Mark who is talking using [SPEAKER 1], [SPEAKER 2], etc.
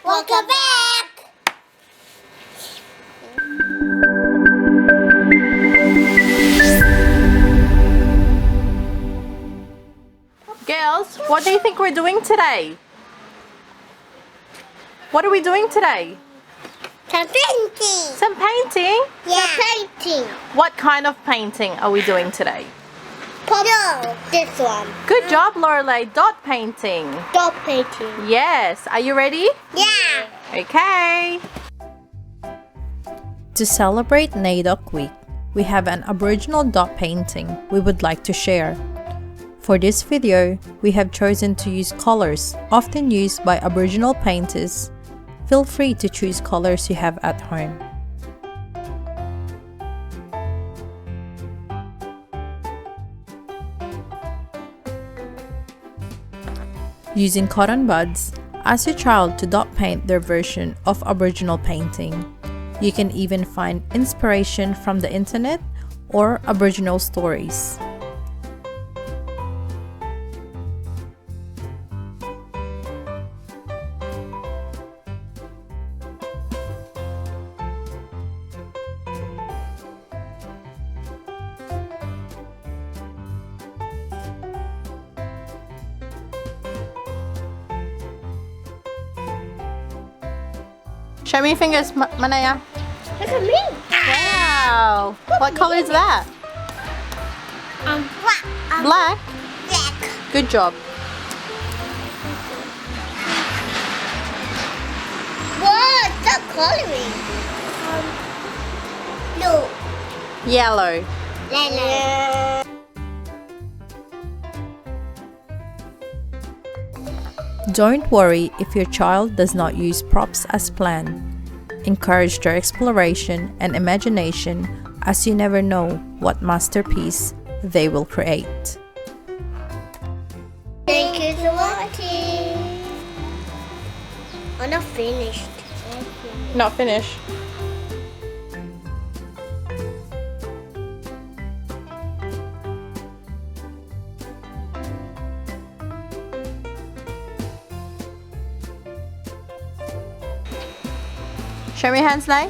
[SPEAKER 1] Welcome back!
[SPEAKER 2] Girls, what do you think we're doing today? What are we doing today?
[SPEAKER 1] Some painting!
[SPEAKER 2] Some painting?
[SPEAKER 1] Yeah. Some painting.
[SPEAKER 2] What kind of painting are we doing today?
[SPEAKER 1] No, this one.
[SPEAKER 2] Good job, Lorelei. Dot painting.
[SPEAKER 1] Dot painting.
[SPEAKER 2] Yes. Are you ready?
[SPEAKER 1] Yeah.
[SPEAKER 2] Okay. To celebrate Naidoc Week, we have an Aboriginal dot painting we would like to share. For this video, we have chosen to use colors often used by Aboriginal painters. Feel free to choose colors you have at home. Using cotton buds, ask your child to dot paint their version of Aboriginal painting. You can even find inspiration from the internet or Aboriginal stories. Show me your fingers, Manaya.
[SPEAKER 1] Look at me.
[SPEAKER 2] Wow. What color is that?
[SPEAKER 1] Black.
[SPEAKER 2] Black?
[SPEAKER 1] Black.
[SPEAKER 2] Good job.
[SPEAKER 1] What's the coloring? Blue.
[SPEAKER 2] Yellow.
[SPEAKER 1] Yellow.
[SPEAKER 2] Don't worry if your child does not use props as planned. Encourage their exploration and imagination, as you never know what masterpiece they will create.
[SPEAKER 1] Thank you for watching. I'm not finished.
[SPEAKER 2] Not finished. Show me your hands, Nay.